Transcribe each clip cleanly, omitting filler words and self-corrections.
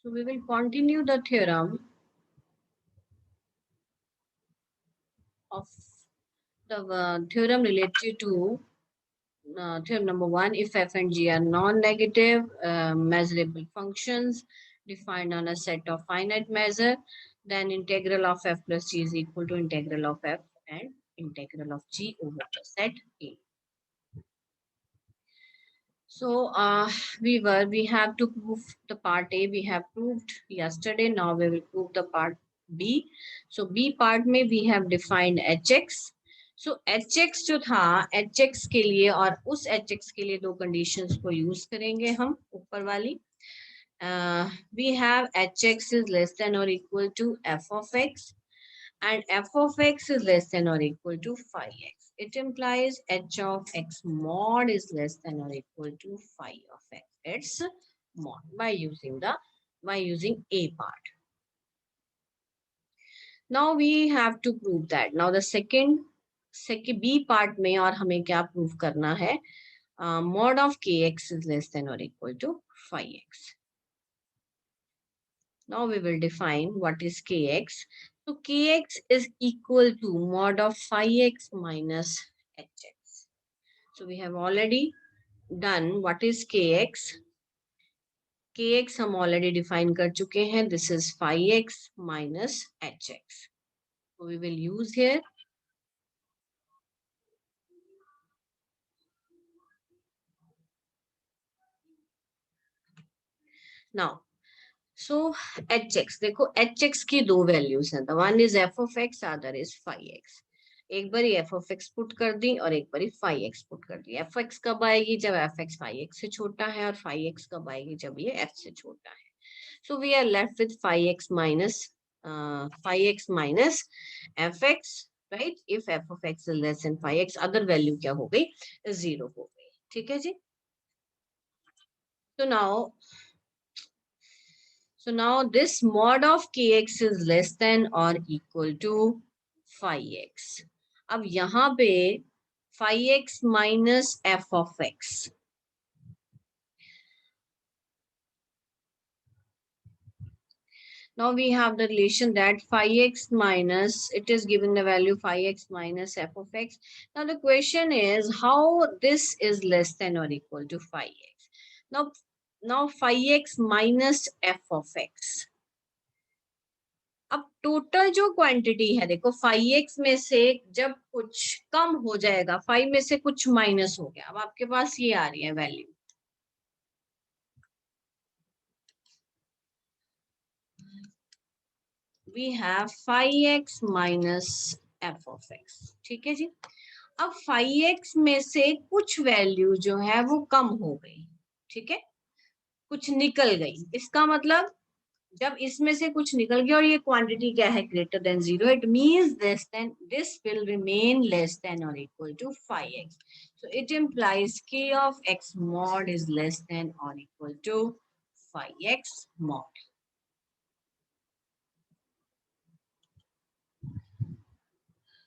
So we will continue the theorem of the theorem related to theorem number 1. If f and g are non-negative measurable functions defined on a set of finite measure, then integral of f plus g is equal to integral of f and integral of g over the set A. So we have to prove the part A. We have proved yesterday. Now we will prove the part B. So B part में we have defined hx. So hx जो था, hx के लिए और उस hx के लिए दो conditions को use करेंगे हम ऊपर वाली. We have hx is less than or equal to f of x, and f of x is less than or equal to phi x. It implies h of x mod is less than or equal to phi of x. It's mod by using A part. Now we have to prove that. Now the second B part में और हमें क्या prove करना है? Mod of kx is less than or equal to phi x. Now we will define what is kx. So kx is equal to mod of phi x minus hx. So we have already done what is kx. Kx हम already define कर चुके हैं. This is phi x minus hx. So we will use here. Now, so hx, देखो hx की दो values हैं. The one is f of x, other is phi x. एक बारी f of x पुट कर दी और एक बारी phi x पुट कर दी. f x कब आएगी? जब f x phi x से छोटा है, और phi x कब आएगी? जब ये f से छोटा है. So we are left with phi x minus f x, right? If f of x is less than phi x, other value क्या हो गई? 0 हो गई. ठीक है जी? So now this mod of kx is less than or equal to phi x. अब यहाँ पे phi x minus f of x. Now we have the relation that phi x minus, it is given the value phi x minus f of x. Now the question is how this is less than or equal to phi x. Now phi x minus f of x. अब total जो quantity है, देखो phi x में से जब कुछ कम हो जाएगा, फाइव में से कुछ माइनस हो गया, अब आपके पास ये आ रही है value. We have five x minus f of x. ठीक है जी. अब फाइव एक्स में से कुछ वैल्यू जो है वो कम हो गई. ठीक है, कुछ निकल गई. इसका मतलब जब इसमें से कुछ निकल गया और ये क्वांटिटी क्या है? Greater than 0. It means this will remain less than और equal to 5x. So it implies k of x mod is less than or equal to 5x mod.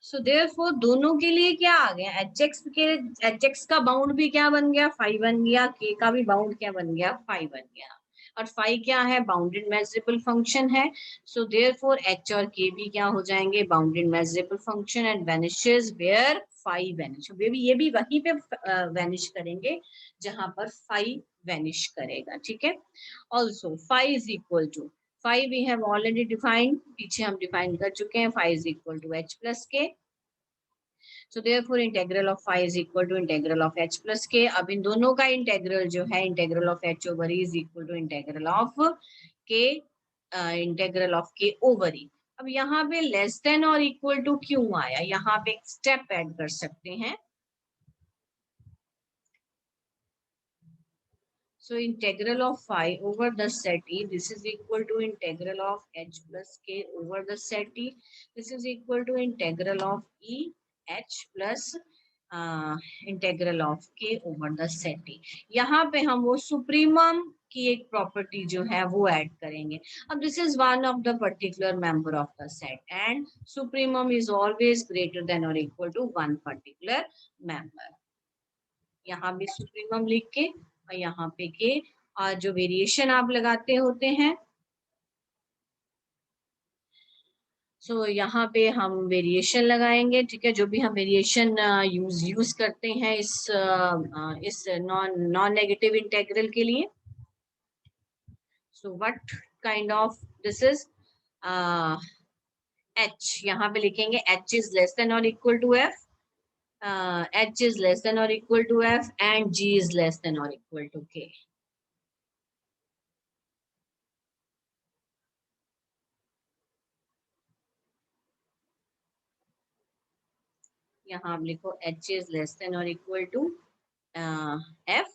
So therefore दोनों के लिए क्या आ गया? hx का bound भी क्या बन गया? 5 बन गया. k का भी बाउंड क्या बन गया? 5 बन गया. और फाई क्या है? बाउंडेड मेजरेबल फंक्शन है. सो देयरफॉर h और k भी क्या हो जाएंगे? Bounded measurable function. And vanishes where phi vanish. ये भी वहीं पे वैनिश करेंगे जहां पर फाई वैनिश करेगा. ठीक है. Also phi is equal to, phi we have already defined, पीछे हम डिफाइन कर चुके हैं. Phi is equal to h plus k. So therefore integral of phi is equal to integral of h plus k. अब इन दोनों का integral जो है, integral of h over E is equal to integral of k, integral of k over E. अब यहाँ पे less than और equal to क्यों आया? यहाँ पे एक स्टेप ऐड कर सकते हैं. So integral of phi over the set E, this is equal to integral of h plus k over the set E. This is equal to integral of E h plus integral of के over the set ई. यहाँ पे हम वो supremum की एक property जो है वो ऐड करेंगे. अब this is one of the particular member of the set, and supremum is always greater than और equal to one particular member. यहाँ भी सुप्रीमम लिख के और यहाँ पे के, और जो वेरिएशन आप लगाते होते हैं यहाँ पे हम वेरिएशन लगाएंगे, ठीक है, जो भी हम वेरिएशन यूज करते हैं इस नॉन नेगेटिव इंटेग्रल के लिए. So what kind of this is h, यहाँ पे लिखेंगे h इज लेस देन और equal to f, h is less than or equal to f and g is less than or equal to k. यहाँ आप लिखो h is less than or equal to f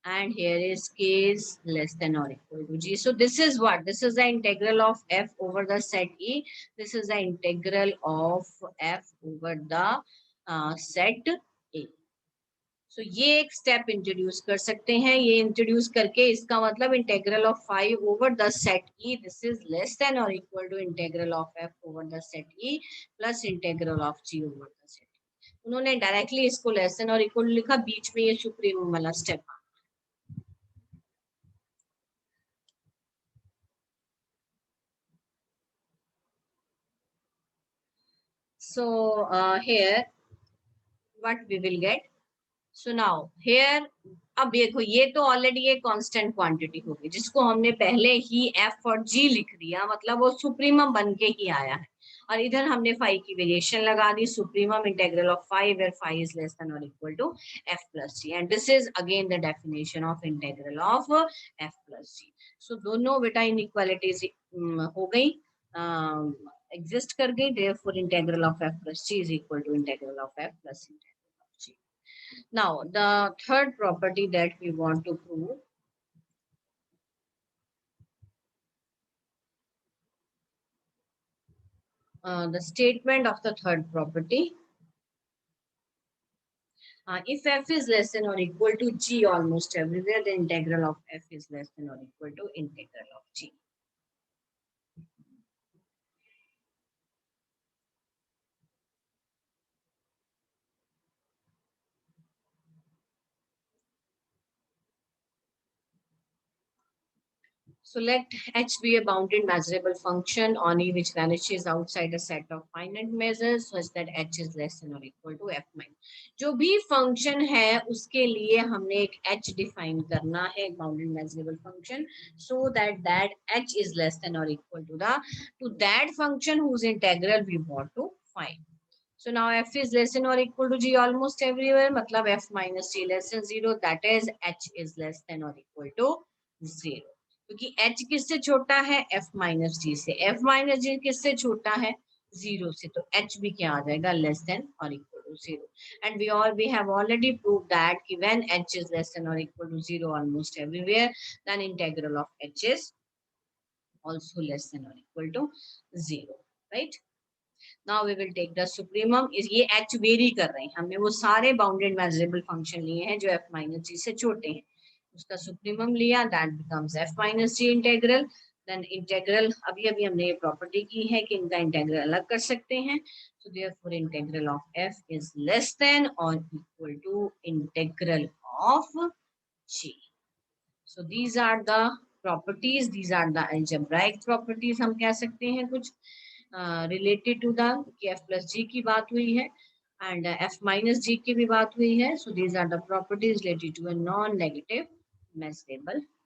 and here is k is less than or equal to g. So this is what? This is the integral of f over the set E. This is the integral of f over the set A. So ये एक step introduce कर सकते हैं. ये introduce करके इसका मतलब integral of 5 over the set E, this is less than और equal to integral of F over the set E plus integral of G over the set. उन्होंने डायरेक्टली इसको लेस देन और इक्वल लिखा, बीच में ये सुप्रीम वाला step. So here what we will get. So now here अब देखो ये तो ऑलरेडी एक कांस्टेंट क्वांटिटी होगी जिसको हमने पहले ही f और g लिख दिया, मतलब वो सुप्रीमम बन के ही आया है. और इधर हमने फाई की वेरिएशन लगा दी, supremum integral of phi where phi is less than और equal to f plus G. And this is again the definition of integral of f plus G. So दोनों बेटा इनइक्वालिटीज हो गई, एग्जिस्ट कर गई. Therefore integral of f plus g is equal to integral of f plus integral of g. Now, the third property that we want to prove, the statement of the third property, if f is less than or equal to g almost everywhere, the integral of f is less than or equal to integral of g. So let h be a bounded measurable function on E which vanishes outside a set of finite measures such that h is less than or equal to f minus. जो भी function है उसके लिए हमने एक h define करना है, एक bounded measurable function, so that h is less than or equal to that function whose integral we want to find. So now f is less than or equal to g almost everywhere, मतलब f minus g less than 0, that is h is less than or equal to 0. क्योंकि h किससे छोटा है? f minus जी से. f minus जी किससे छोटा है? 0 से. तो h भी क्या आ जाएगा? लेस देन और equal to 0. And we have already proved that कि when h is less than or equal to 0 almost everywhere, then integral of h is also less than or equal to 0, right? Now we will take the supremum. इस ये h very कर रहे हैं, हमने वो सारे bounded measurable function लिए हैं जो f माइनस जी से छोटे हैं, उसका सुप्रीमम लिया, that becomes f minus g integral. Then integral अभी अभी हमने ये प्रॉपर्टी की है कि इनका इंटेग्रल अलग कर सकते हैं. So therefore integral of f is less than और equal to integral of g. So these are the properties, these are the algebraic properties हम कह सकते हैं कुछ related to the f plus G की बात हुई है and f minus g की भी बात हुई है. So these are the properties related to a non-negative measurable